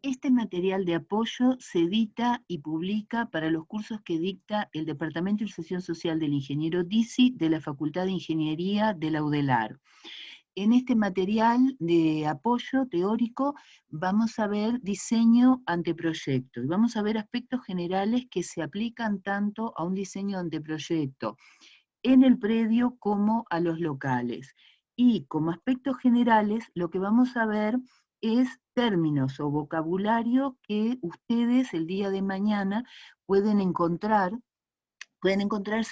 Este material de apoyo se edita y publica para los cursos que dicta el Departamento de Inserción Social del Ingeniero Dizzi de la Facultad de Ingeniería de la UDELAR. En este material de apoyo teórico vamos a ver diseño anteproyecto y vamos a ver aspectos generales que se aplican tanto a un diseño anteproyecto en el predio como a los locales. Y como aspectos generales, lo que vamos a ver es términos o vocabulario que ustedes el día de mañana pueden encontrarse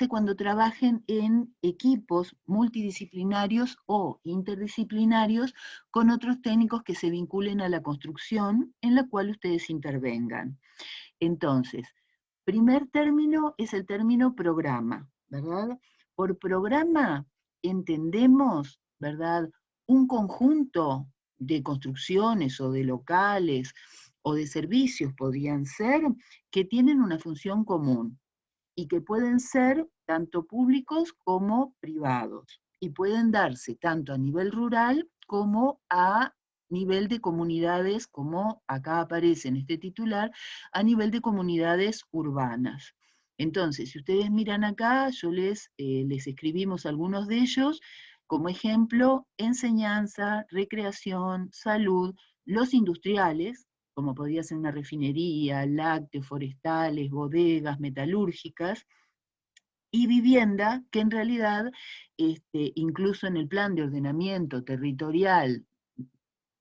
cuando trabajen en equipos multidisciplinarios o interdisciplinarios con otros técnicos que se vinculen a la construcción en la cual ustedes intervengan. Entonces, primer término es el término programa, ¿verdad? Por programa entendemos, ¿verdad? Un conjunto de construcciones o de locales o de servicios podrían ser que tienen una función común y que pueden ser tanto públicos como privados y pueden darse tanto a nivel rural como a nivel de comunidades, como acá aparece en este titular, a nivel de comunidades urbanas. Entonces, si ustedes miran acá, les escribimos algunos de ellos, como ejemplo, enseñanza, recreación, salud, los industriales, como podría ser una refinería, lácteos, forestales, bodegas, metalúrgicas, y vivienda, que en realidad, incluso en el plan de ordenamiento territorial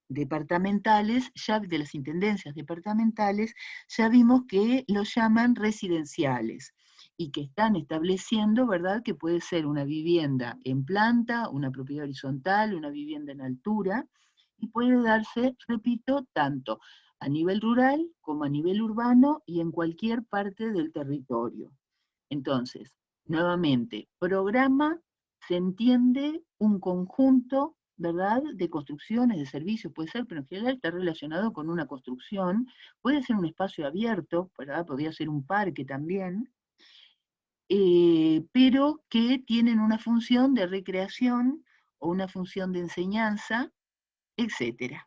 departamentales, ya de las intendencias departamentales, ya vimos que los llaman residenciales y que están estableciendo, ¿verdad?, que puede ser una vivienda en planta, una propiedad horizontal, una vivienda en altura, y puede darse, repito, tanto a nivel rural como a nivel urbano y en cualquier parte del territorio. Entonces, nuevamente, programa se entiende un conjunto, ¿verdad?, de construcciones, de servicios, puede ser, pero en general está relacionado con una construcción, puede ser un espacio abierto, ¿verdad?, podría ser un parque también, pero que tienen una función de recreación o una función de enseñanza, etcétera.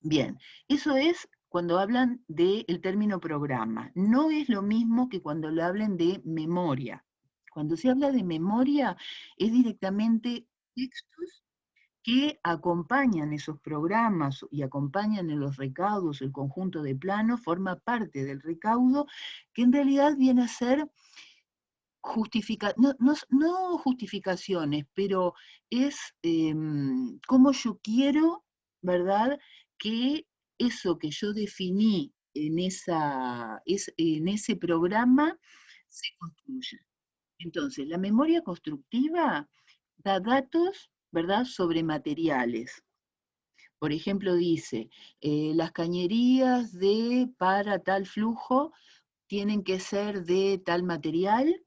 Bien, eso es cuando hablan del término programa. No es lo mismo que cuando lo hablen de memoria. Cuando se habla de memoria, es directamente textos que acompañan esos programas y acompañan en los recaudos, el conjunto de planos, forma parte del recaudo, que en realidad viene a ser no justificaciones, pero es cómo yo quiero, ¿verdad?, que eso que yo definí en ese programa se construya. Entonces, la memoria constructiva da datos, ¿verdad?, sobre materiales. Por ejemplo, dice, las cañerías para tal flujo tienen que ser de tal material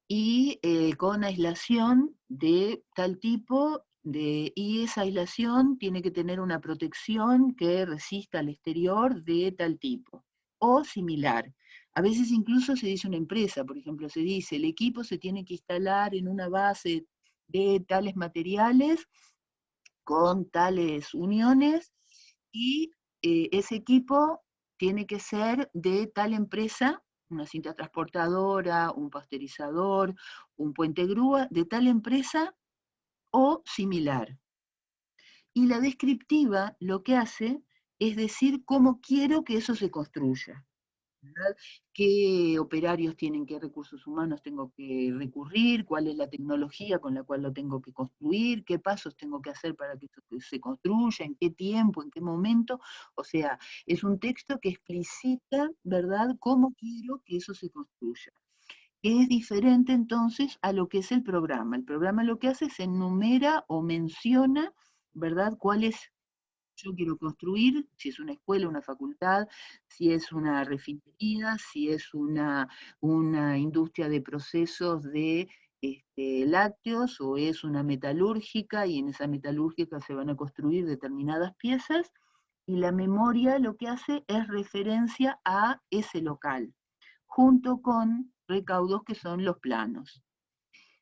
y con aislación de tal tipo, y esa aislación tiene que tener una protección que resista al exterior de tal tipo, o similar. A veces incluso se dice una empresa, por ejemplo, se dice, el equipo se tiene que instalar en una base de tales materiales, con tales uniones, y ese equipo tiene que ser de tal empresa, una cinta transportadora, un pasteurizador, un puente grúa, de tal empresa o similar. Y la descriptiva lo que hace es decir cómo quiero que eso se construya, ¿verdad? ¿Qué operarios tienen, qué recursos humanos tengo que recurrir? ¿Cuál es la tecnología con la cual lo tengo que construir? ¿Qué pasos tengo que hacer para que esto se construya? ¿En qué tiempo? ¿En qué momento? O sea, es un texto que explicita, ¿verdad?, cómo quiero que eso se construya. Es diferente entonces a lo que es el programa. El programa lo que hace es enumera o menciona, ¿verdad?, cuál es yo quiero construir, si es una escuela, una facultad, si es una refinería, si es una industria de procesos de lácteos o es una metalúrgica y en esa metalúrgica se van a construir determinadas piezas y la memoria lo que hace es referencia a ese local, junto con recaudos que son los planos.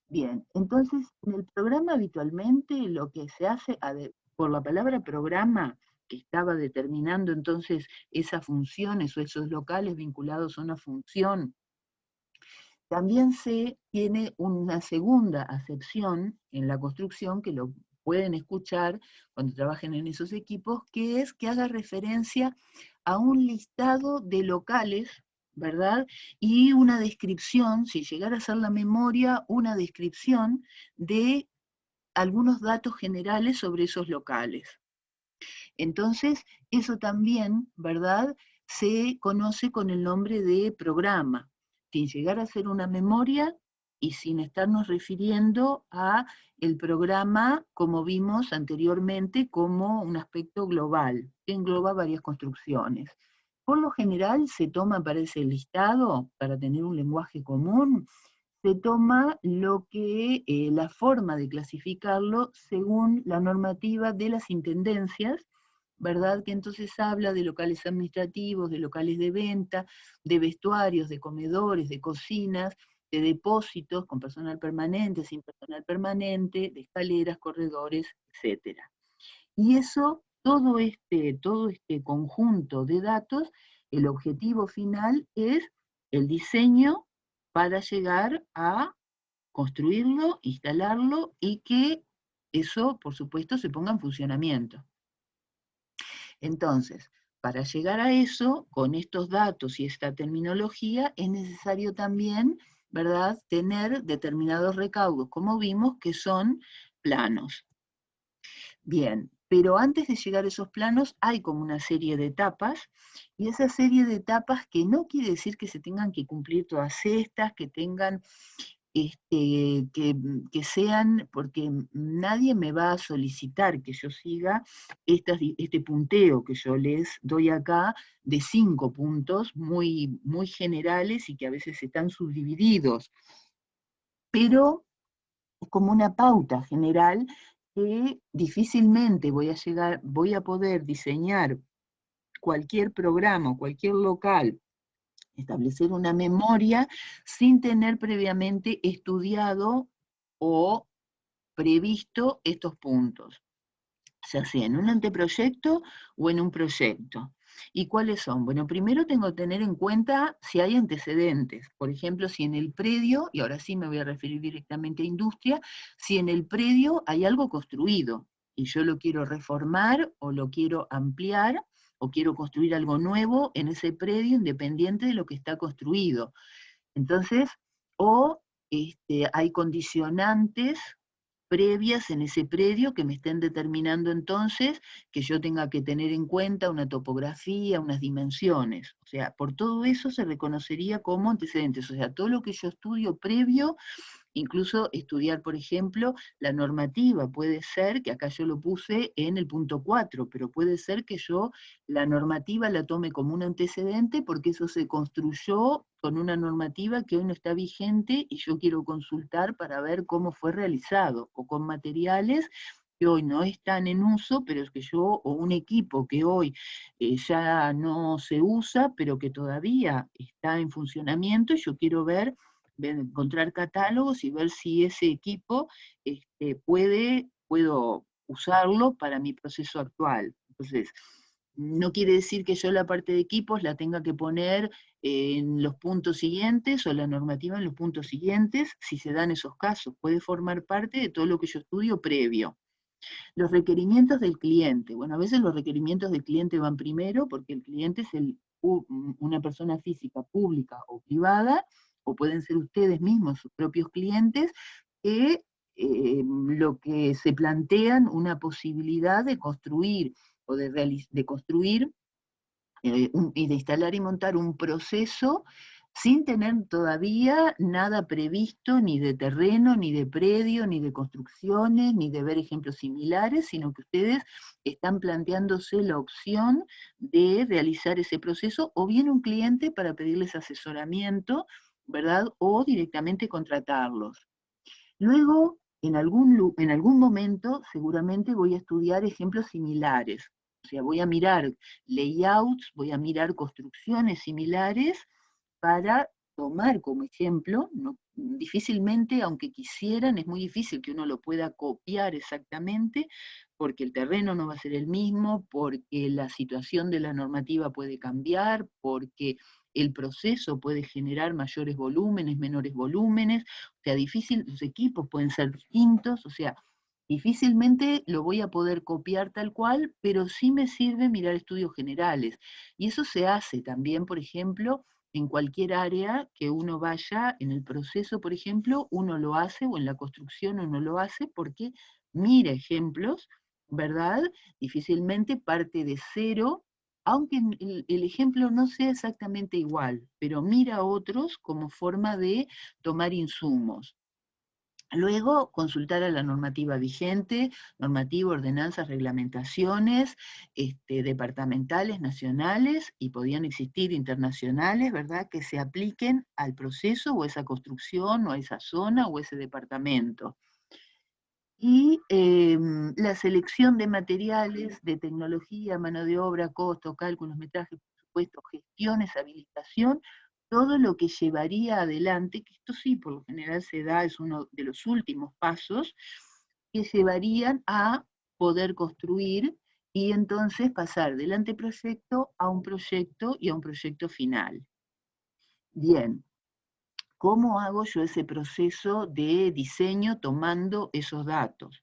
Bien, entonces en el programa habitualmente lo que se hace, por la palabra programa, que estaba determinando entonces esas funciones o esos locales vinculados a una función. También se tiene una segunda acepción en la construcción, que lo pueden escuchar cuando trabajen en esos equipos, que es que haga referencia a un listado de locales, ¿verdad? Y una descripción, si llegara a ser la memoria, una descripción de algunos datos generales sobre esos locales. Entonces, eso también, ¿verdad?, se conoce con el nombre de programa, sin llegar a ser una memoria y sin estarnos refiriendo a el programa, como vimos anteriormente, como un aspecto global, que engloba varias construcciones. Por lo general se toma para ese listado, para tener un lenguaje común, se toma lo que, la forma de clasificarlo según la normativa de las intendencias, ¿verdad? Que entonces habla de locales administrativos, de locales de venta, de vestuarios, de comedores, de cocinas, de depósitos con personal permanente, sin personal permanente, de escaleras, corredores, etc. Y eso, todo este conjunto de datos, el objetivo final es el diseño para llegar a construirlo, instalarlo y que eso, por supuesto, se ponga en funcionamiento. Entonces, para llegar a eso, con estos datos y esta terminología, es necesario también, ¿verdad?, tener determinados recaudos, como vimos, que son planos. Bien, pero antes de llegar a esos planos hay como una serie de etapas, y esa serie de etapas que no quiere decir que se tengan que cumplir todas estas, que tengan que sean, porque nadie me va a solicitar que yo siga este punteo que yo les doy acá de 5 puntos muy, muy generales y que a veces están subdivididos, pero es como una pauta general que difícilmente voy a poder diseñar cualquier programa o cualquier local, establecer una memoria sin tener previamente estudiado o previsto estos puntos, ya sea en un anteproyecto o en un proyecto. ¿Y cuáles son? Bueno, primero tengo que tener en cuenta si hay antecedentes. Por ejemplo, si en el predio, y ahora sí me voy a referir directamente a industria, si en el predio hay algo construido y yo lo quiero reformar o lo quiero ampliar o quiero construir algo nuevo en ese predio independiente de lo que está construido. Entonces, o hay condicionantes previas en ese predio que me estén determinando entonces que yo tenga que tener en cuenta una topografía, unas dimensiones. O sea, por todo eso se reconocería como antecedentes. O sea, todo lo que yo estudio previo, incluso estudiar, por ejemplo, la normativa. Puede ser, que acá yo lo puse en el punto 4, pero puede ser que yo la normativa la tome como un antecedente porque eso se construyó con una normativa que hoy no está vigente y yo quiero consultar para ver cómo fue realizado, o con materiales que hoy no están en uso, pero es que yo, o un equipo que hoy ya no se usa, pero que todavía está en funcionamiento, y yo quiero encontrar catálogos y ver si ese equipo puedo usarlo para mi proceso actual. Entonces, no quiere decir que yo la parte de equipos la tenga que poner en los puntos siguientes o la normativa en los puntos siguientes, si se dan esos casos. Puede formar parte de todo lo que yo estudio previo. Los requerimientos del cliente. Bueno, a veces los requerimientos del cliente van primero porque el cliente es una persona física, pública o privada, o pueden ser ustedes mismos sus propios clientes, que lo que se plantean una posibilidad de construir o de construir y de instalar y montar un proceso sin tener todavía nada previsto, ni de terreno, ni de predio, ni de construcciones, ni de ver ejemplos similares, sino que ustedes están planteándose la opción de realizar ese proceso, o bien un cliente para pedirles asesoramiento, ¿verdad? O directamente contratarlos. Luego, en algún momento, seguramente voy a estudiar ejemplos similares. O sea, voy a mirar layouts, voy a mirar construcciones similares para tomar como ejemplo, difícilmente, aunque quisieran, es muy difícil que uno lo pueda copiar exactamente, porque el terreno no va a ser el mismo, porque la situación de la normativa puede cambiar, porque el proceso puede generar mayores volúmenes, menores volúmenes, o sea, difícil, los equipos pueden ser distintos, o sea, difícilmente lo voy a poder copiar tal cual, pero sí me sirve mirar estudios generales. Y eso se hace también, por ejemplo, en cualquier área que uno vaya, en el proceso, por ejemplo, uno lo hace, o en la construcción uno lo hace, porque mira ejemplos, ¿verdad? Difícilmente parte de cero, aunque el ejemplo no sea exactamente igual, pero mira otros como forma de tomar insumos. Luego, consultar a la normativa vigente, normativa, ordenanzas, reglamentaciones, departamentales, nacionales, y podían existir internacionales, ¿verdad?, que se apliquen al proceso o a esa construcción o a esa zona o a ese departamento. Y la selección de materiales, de tecnología, mano de obra, costos, cálculos, metrajes, presupuestos, gestiones, habilitación, todo lo que llevaría adelante, que esto sí por lo general se da, es uno de los últimos pasos, que llevarían a poder construir y entonces pasar del anteproyecto a un proyecto y a un proyecto final. Bien, ¿cómo hago yo ese proceso de diseño tomando esos datos?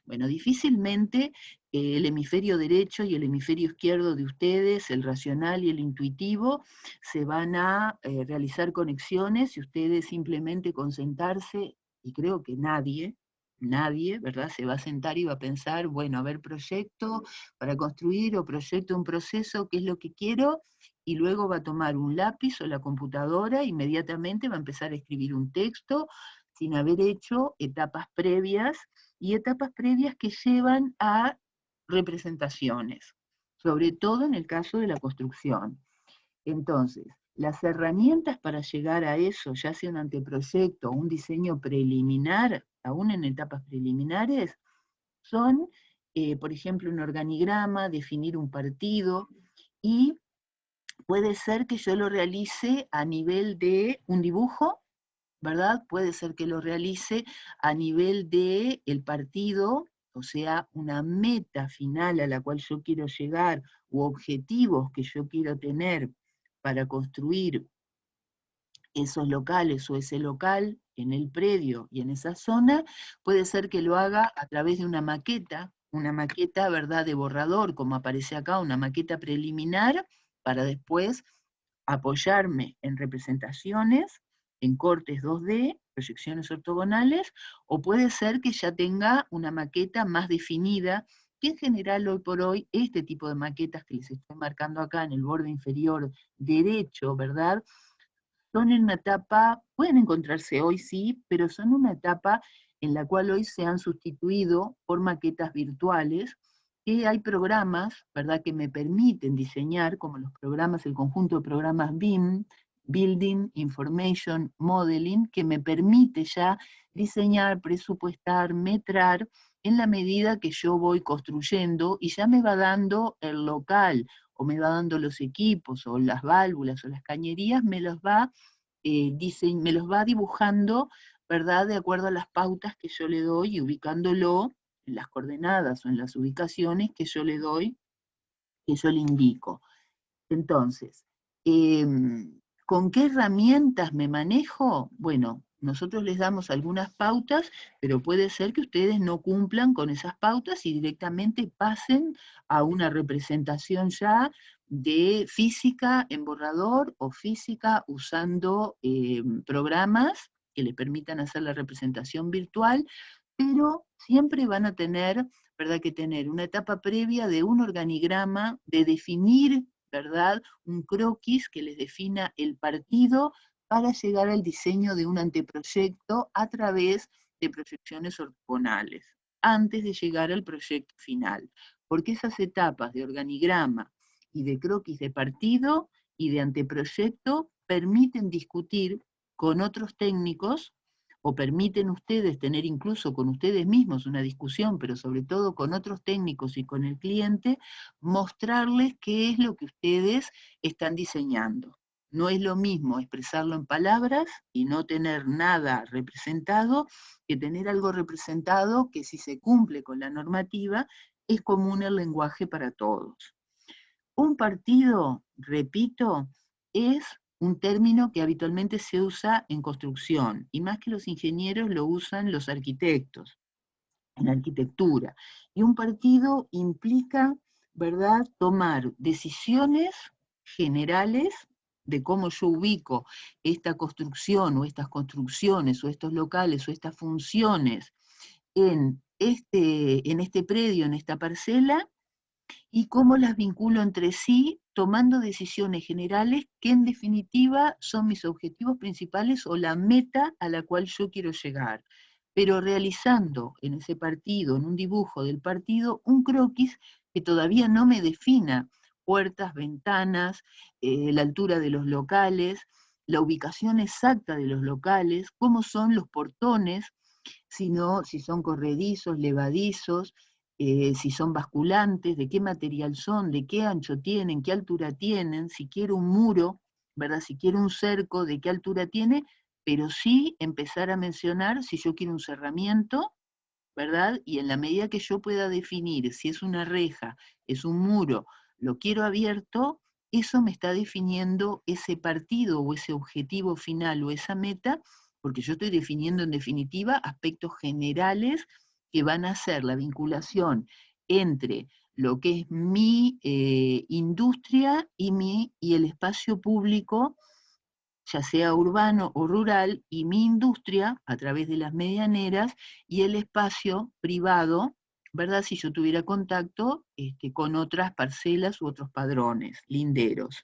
Bueno, difícilmente el hemisferio derecho y el hemisferio izquierdo de ustedes, el racional y el intuitivo, se van a realizar conexiones y ustedes simplemente con sentarse, y creo que nadie, ¿verdad? Se va a sentar y va a pensar, bueno, a ver, proyecto para construir o proyecto un proceso, ¿qué es lo que quiero? Y luego va a tomar un lápiz o la computadora, inmediatamente va a empezar a escribir un texto sin haber hecho etapas previas, y etapas previas que llevan a representaciones, sobre todo en el caso de la construcción. Entonces, las herramientas para llegar a eso, ya sea un anteproyecto o un diseño preliminar, aún en etapas preliminares, son, por ejemplo, un organigrama, definir un partido, y puede ser que yo lo realice a nivel de un dibujo, ¿verdad? Puede ser que lo realice a nivel de el partido, o sea, una meta final a la cual yo quiero llegar, u objetivos que yo quiero tener para construir esos locales o ese local en el predio y en esa zona. Puede ser que lo haga a través de una maqueta, ¿verdad?, de borrador, como aparece acá, una maqueta preliminar, para después apoyarme en representaciones, en cortes 2D, proyecciones ortogonales, o puede ser que ya tenga una maqueta más definida, que en general hoy por hoy este tipo de maquetas que les estoy marcando acá en el borde inferior derecho, ¿verdad?, son en una etapa, pueden encontrarse hoy sí, pero son una etapa en la cual hoy se han sustituido por maquetas virtuales, que hay programas, ¿verdad?, que me permiten diseñar, como los programas, el conjunto de programas BIM, Building Information Modeling, que me permite ya diseñar, presupuestar, metrar, en la medida que yo voy construyendo, y ya me va dando el local, o me va dando los equipos, o las válvulas, o las cañerías, me los va dibujando, ¿verdad?, de acuerdo a las pautas que yo le doy, y ubicándolo en las coordenadas o en las ubicaciones que yo le doy, que yo le indico. Entonces, ¿con qué herramientas me manejo? Bueno, nosotros les damos algunas pautas, pero puede ser que ustedes no cumplan con esas pautas y directamente pasen a una representación ya de física en borrador o física usando programas que les permitan hacer la representación virtual, pero siempre van a tener, ¿verdad?, que tener una etapa previa de un organigrama, de definir, ¿verdad?, un croquis que les defina el partido para llegar al diseño de un anteproyecto a través de proyecciones ortogonales, antes de llegar al proyecto final. Porque esas etapas de organigrama y de croquis de partido y de anteproyecto permiten discutir con otros técnicos, o permiten ustedes tener incluso con ustedes mismos una discusión, pero sobre todo con otros técnicos y con el cliente, mostrarles qué es lo que ustedes están diseñando, No es lo mismo expresarlo en palabras y no tener nada representado que tener algo representado que si se cumple con la normativa es común el lenguaje para todos. Un partido, repito, es un término que habitualmente se usa en construcción, y más que los ingenieros lo usan los arquitectos, en arquitectura. Y un partido implica, ¿verdad?, tomar decisiones generales de cómo yo ubico esta construcción o estas construcciones o estos locales o estas funciones en este predio, en esta parcela, y cómo las vinculo entre sí, tomando decisiones generales que en definitiva son mis objetivos principales o la meta a la cual yo quiero llegar, pero realizando en ese partido, en un dibujo del partido, un croquis que todavía no me defina puertas, ventanas, la altura de los locales, la ubicación exacta de los locales, cómo son los portones, si son corredizos, levadizos, si son basculantes, de qué material son, de qué ancho tienen, qué altura tienen, si quiero un muro, ¿verdad? Si quiero un cerco, de qué altura tiene, pero sí empezar a mencionar si yo quiero un cerramiento, ¿verdad? Y en la medida que yo pueda definir si es una reja, es un muro, lo quiero abierto, eso me está definiendo ese partido o ese objetivo final o esa meta, porque yo estoy definiendo en definitiva aspectos generales que van a ser la vinculación entre lo que es mi industria y el espacio público, ya sea urbano o rural, y mi industria a través de las medianeras y el espacio privado, ¿verdad? Si yo tuviera contacto con otras parcelas u otros padrones, linderos.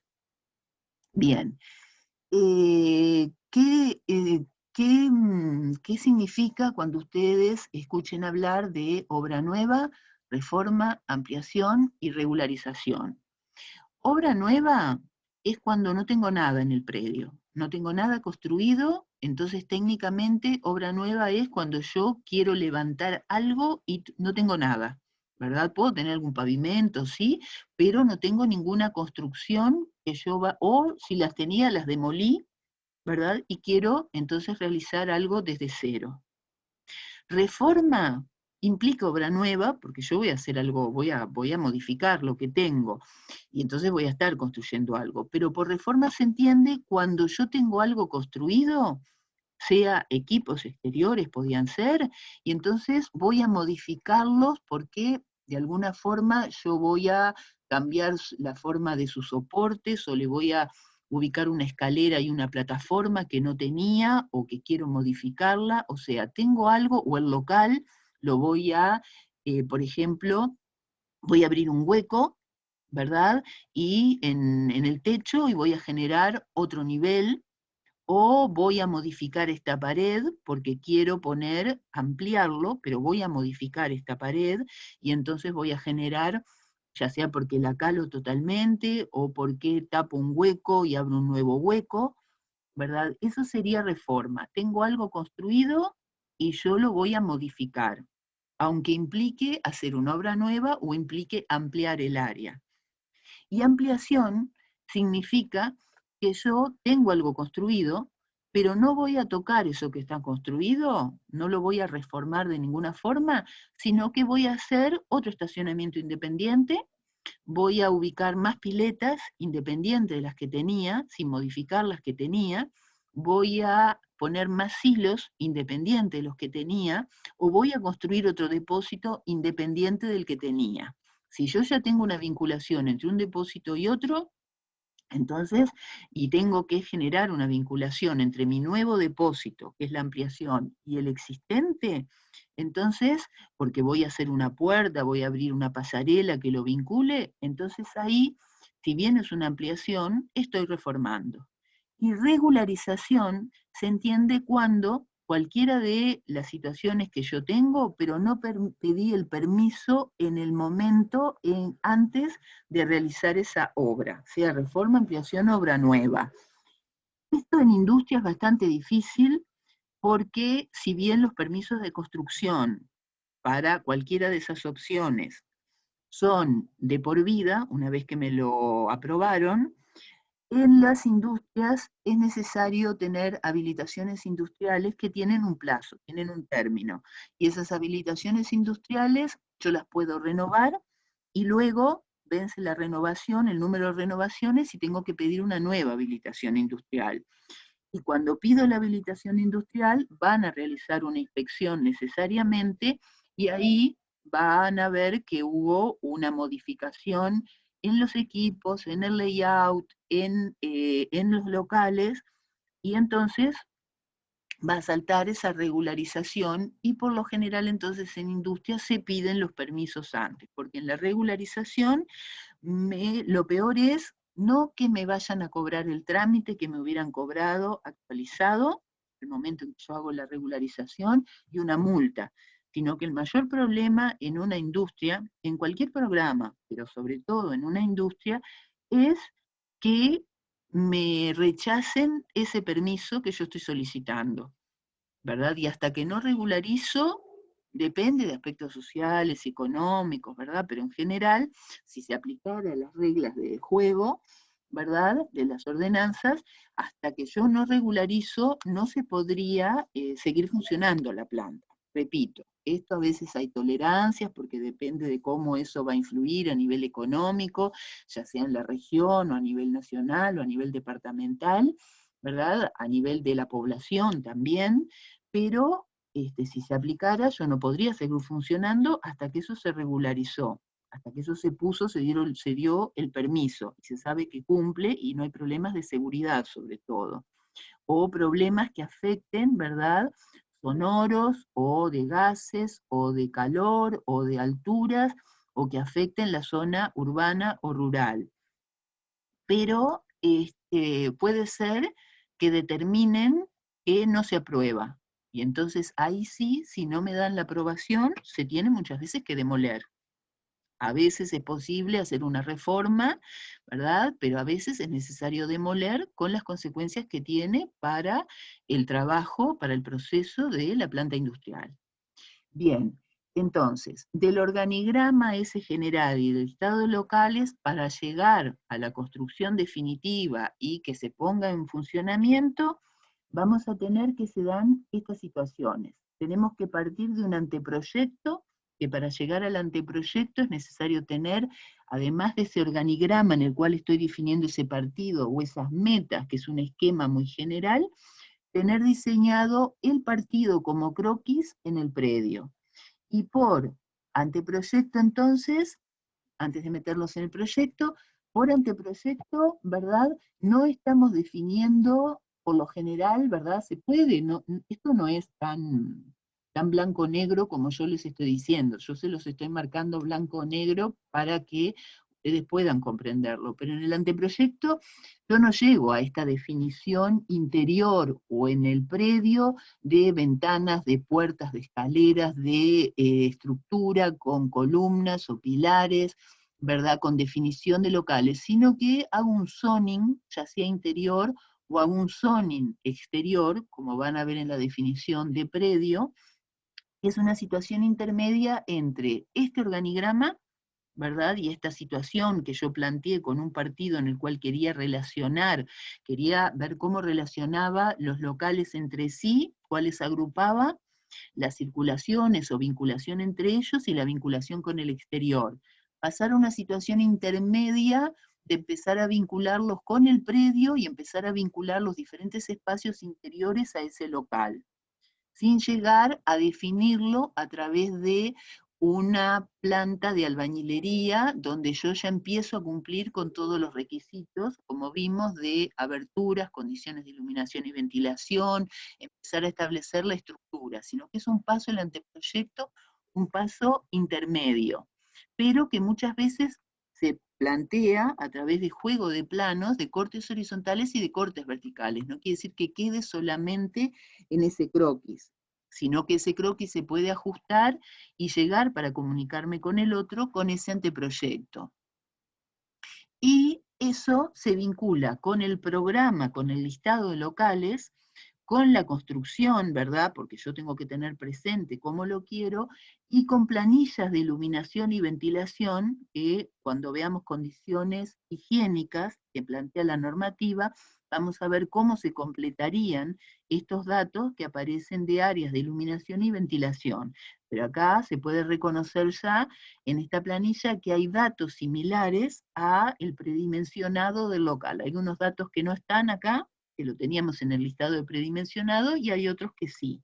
Bien. ¿Qué significa cuando ustedes escuchen hablar de obra nueva, reforma, ampliación y regularización? Obra nueva es cuando no tengo nada en el predio, no tengo nada construido, entonces técnicamente obra nueva es cuando yo quiero levantar algo y no tengo nada, ¿verdad? Puedo tener algún pavimento, sí, pero no tengo ninguna construcción que o si las tenía las demolí, ¿verdad? Y quiero entonces realizar algo desde cero. Reforma implica obra nueva, porque yo voy a hacer algo, voy a modificar lo que tengo, y entonces voy a estar construyendo algo. Pero por reforma se entiende cuando yo tengo algo construido, sea equipos exteriores, podían ser, y entonces voy a modificarlos porque de alguna forma yo voy a cambiar la forma de sus soportes o le voy a ubicar una escalera y una plataforma que no tenía o que quiero modificarla, o sea, tengo algo o el local lo voy a, por ejemplo, voy a abrir un hueco, ¿verdad? Y en el techo y voy a generar otro nivel, o voy a modificar esta pared porque quiero ampliarlo, pero voy a modificar esta pared y entonces voy a generar, ya sea porque la calo totalmente o porque tapo un hueco y abro un nuevo hueco, ¿verdad? Eso sería reforma. Tengo algo construido y yo lo voy a modificar, aunque implique hacer una obra nueva o implique ampliar el área. Y ampliación significa que yo tengo algo construido, pero no voy a tocar eso que está construido, no lo voy a reformar de ninguna forma, sino que voy a hacer otro estacionamiento independiente, voy a ubicar más piletas independientes de las que tenía, sin modificar las que tenía, voy a poner más silos independientes de los que tenía, o voy a construir otro depósito independiente del que tenía. Si yo ya tengo una vinculación entre un depósito y otro, entonces, y tengo que generar una vinculación entre mi nuevo depósito, que es la ampliación, y el existente, entonces, porque voy a hacer una puerta, voy a abrir una pasarela que lo vincule, entonces ahí, si bien es una ampliación, estoy reformando. Y regularización se entiende cuando cualquiera de las situaciones que yo tengo, pero no pedí el permiso en el momento antes de realizar esa obra, sea reforma, ampliación, obra nueva. Esto en industria es bastante difícil porque si bien los permisos de construcción para cualquiera de esas opciones son de por vida, una vez que me lo aprobaron, en las industrias es necesario tener habilitaciones industriales que tienen un plazo, tienen un término. Y esas habilitaciones industriales yo las puedo renovar y luego vence la renovación, el número de renovaciones y tengo que pedir una nueva habilitación industrial. Y cuando pido la habilitación industrial van a realizar una inspección necesariamente y ahí van a ver que hubo una modificación en los equipos, en el layout, en los locales, y entonces va a saltar esa regularización y por lo general entonces en industria se piden los permisos antes, porque en la regularización lo peor es no que me vayan a cobrar el trámite que me hubieran cobrado actualizado el momento en que yo hago la regularización y una multa, sino que el mayor problema en una industria, en cualquier programa, pero sobre todo en una industria, es que me rechacen ese permiso que yo estoy solicitando, ¿verdad? Y hasta que no regularizo, depende de aspectos sociales, económicos, ¿verdad? Pero en general, si se aplicara las reglas de juego, ¿verdad? De las ordenanzas, hasta que yo no regularizo, no se podría seguir funcionando la planta. Repito, esto a veces hay tolerancias porque depende de cómo eso va a influir a nivel económico, ya sea en la región o a nivel nacional o a nivel departamental, ¿verdad? A nivel de la población también, pero si se aplicara, yo no podría seguir funcionando hasta que eso se regularizó, hasta que eso se puso, se dio el permiso, y se sabe que cumple y no hay problemas de seguridad sobre todo, o problemas que afecten, ¿verdad?, sonoros, o de gases, o de calor, o de alturas, o que afecten la zona urbana o rural. Pero puede ser que determinen que no se aprueba. Y entonces ahí sí, si no me dan la aprobación, se tiene muchas veces que demoler. A veces es posible hacer una reforma, ¿verdad? Pero a veces es necesario demoler con las consecuencias que tiene para el trabajo, para el proceso de la planta industrial. Bien, entonces, del organigrama ese general y del estado de locales, para llegar a la construcción definitiva y que se ponga en funcionamiento, vamos a tener que se dan estas situaciones. Tenemos que partir de un anteproyecto, que para llegar al anteproyecto es necesario tener, además de ese organigrama en el cual estoy definiendo ese partido o esas metas, que es un esquema muy general, tener diseñado el partido como croquis en el predio. Y por anteproyecto, entonces, antes de meterlos en el proyecto, por anteproyecto, ¿verdad? No estamos definiendo, por lo general, ¿verdad? Se puede, no, esto no es tan blanco-negro como yo les estoy diciendo. Yo se los estoy marcando blanco-negro para que ustedes puedan comprenderlo. Pero en el anteproyecto yo no llego a esta definición interior o en el predio de ventanas, de puertas, de escaleras, de estructura con columnas o pilares, ¿verdad? Con definición de locales, sino que hago un zoning, ya sea interior, o hago un zoning exterior, como van a ver en la definición de predio, que es una situación intermedia entre este organigrama, ¿verdad? Y esta situación que yo planteé con un partido en el cual quería relacionar, quería ver cómo relacionaba los locales entre sí, cuáles agrupaba, las circulaciones o vinculación entre ellos y la vinculación con el exterior. Pasar a una situación intermedia de empezar a vincularlos con el predio y empezar a vincular los diferentes espacios interiores a ese local, sin llegar a definirlo a través de una planta de albañilería donde yo ya empiezo a cumplir con todos los requisitos, como vimos, de aberturas, condiciones de iluminación y ventilación, empezar a establecer la estructura, sino que es un paso el anteproyecto, un paso intermedio, pero que muchas veces se plantea a través de juego de planos, de cortes horizontales y de cortes verticales. No quiere decir que quede solamente en ese croquis, sino que ese croquis se puede ajustar y llegar para comunicarme con el otro con ese anteproyecto. Y eso se vincula con el programa, con el listado de locales, con la construcción, ¿verdad? Porque yo tengo que tener presente cómo lo quiero, y con planillas de iluminación y ventilación, que cuando veamos condiciones higiénicas que plantea la normativa, vamos a ver cómo se completarían estos datos que aparecen de áreas de iluminación y ventilación. Pero acá se puede reconocer ya en esta planilla que hay datos similares a el predimensionado del local. Hay unos datos que no están acá, que lo teníamos en el listado de predimensionado, y hay otros que sí.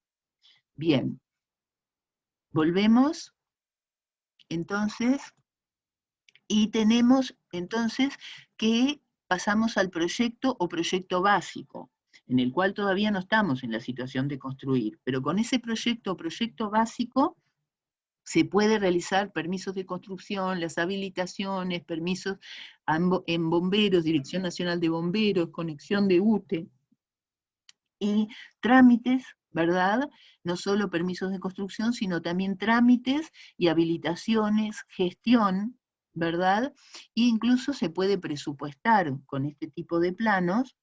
Bien, volvemos entonces, y tenemos entonces que pasamos al proyecto o proyecto básico, en el cual todavía no estamos en la situación de construir, pero con ese proyecto o proyecto básico se puede realizar permisos de construcción, las habilitaciones, permisos en bomberos, Dirección Nacional de Bomberos, conexión de UTE, y trámites, ¿verdad? No solo permisos de construcción, sino también trámites y habilitaciones, gestión, ¿verdad? E incluso se puede presupuestar con este tipo de planos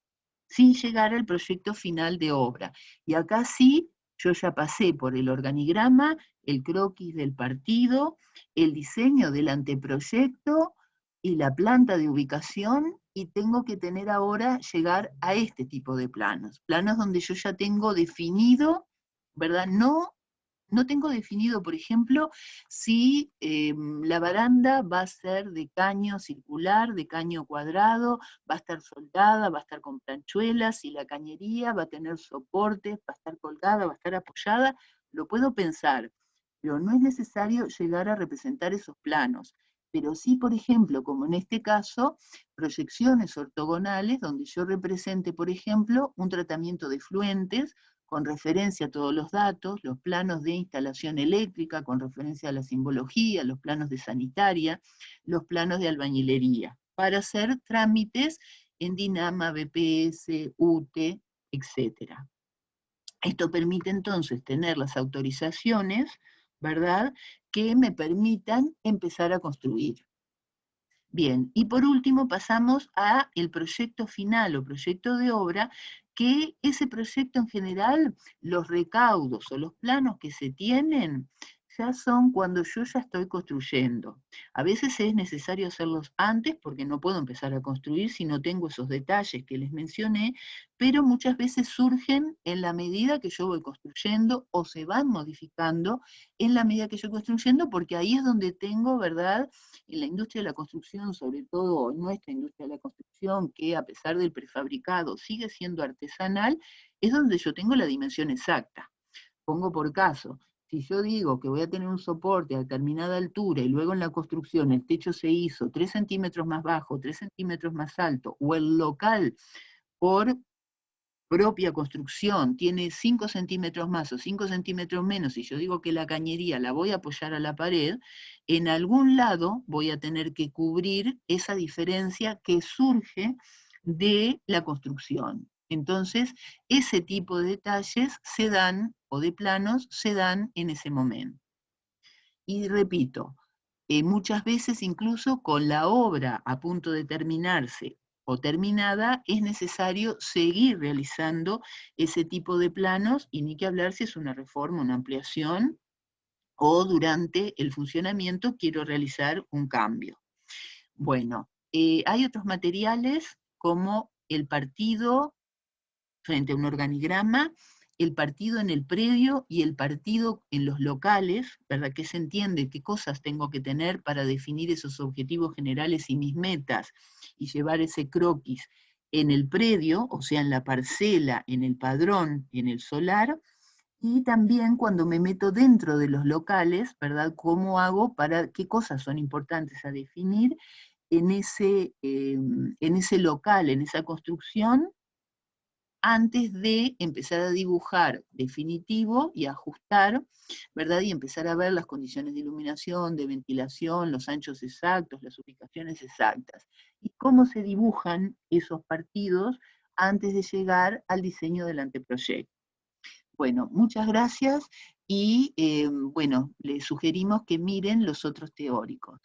sin llegar al proyecto final de obra. Y acá sí, yo ya pasé por el organigrama, el croquis del partido, el diseño del anteproyecto y la planta de ubicación, y tengo que tener ahora llegar a este tipo de planos. Planos donde yo ya tengo definido, ¿verdad? No tengo definido, por ejemplo, si la baranda va a ser de caño circular, de caño cuadrado, va a estar soldada, va a estar con planchuelas, si la cañería va a tener soportes, va a estar colgada, va a estar apoyada. Lo puedo pensar, pero no es necesario llegar a representar esos planos. Pero sí, por ejemplo, como en este caso, proyecciones ortogonales donde yo represente, por ejemplo, un tratamiento de fluentes, con referencia a todos los datos, los planos de instalación eléctrica, con referencia a la simbología, los planos de sanitaria, los planos de albañilería, para hacer trámites en DINAMA, BPS, UTE, etc. Esto permite entonces tener las autorizaciones, ¿verdad?, que me permitan empezar a construir. Bien, y por último pasamos a el proyecto final o proyecto de obra, que ese proyecto en general, los recaudos o los planos que se tienen, ya son cuando yo ya estoy construyendo. A veces es necesario hacerlos antes porque no puedo empezar a construir si no tengo esos detalles que les mencioné, pero muchas veces surgen en la medida que yo voy construyendo o se van modificando en la medida que yo voy construyendo, porque ahí es donde tengo, ¿verdad?, en la industria de la construcción, sobre todo en nuestra industria de la construcción, que a pesar del prefabricado sigue siendo artesanal, es donde yo tengo la dimensión exacta. Pongo por caso, si yo digo que voy a tener un soporte a determinada altura y luego en la construcción el techo se hizo 3 centímetros más bajo, 3 centímetros más alto, o el local por propia construcción tiene 5 centímetros más o 5 centímetros menos, y yo digo que la cañería la voy a apoyar a la pared, en algún lado voy a tener que cubrir esa diferencia que surge de la construcción. Entonces, ese tipo de detalles se dan, o de planos, se dan en ese momento. Y repito, muchas veces incluso con la obra a punto de terminarse o terminada, es necesario seguir realizando ese tipo de planos, y ni que hablar si es una reforma, una ampliación, o durante el funcionamiento quiero realizar un cambio. Bueno, hay otros materiales como el partido frente a un organigrama, el partido en el predio y el partido en los locales, ¿verdad? Que se entiende qué cosas tengo que tener para definir esos objetivos generales y mis metas, y llevar ese croquis en el predio, o sea, en la parcela, en el padrón, en el solar, y también cuando me meto dentro de los locales, ¿verdad? ¿Cómo hago para qué cosas son importantes a definir en ese local, en esa construcción, antes de empezar a dibujar definitivo y ajustar, ¿verdad? Y empezar a ver las condiciones de iluminación, de ventilación, los anchos exactos, las ubicaciones exactas. Y cómo se dibujan esos partidos antes de llegar al diseño del anteproyecto. Bueno, muchas gracias, y bueno, les sugerimos que miren los otros teóricos.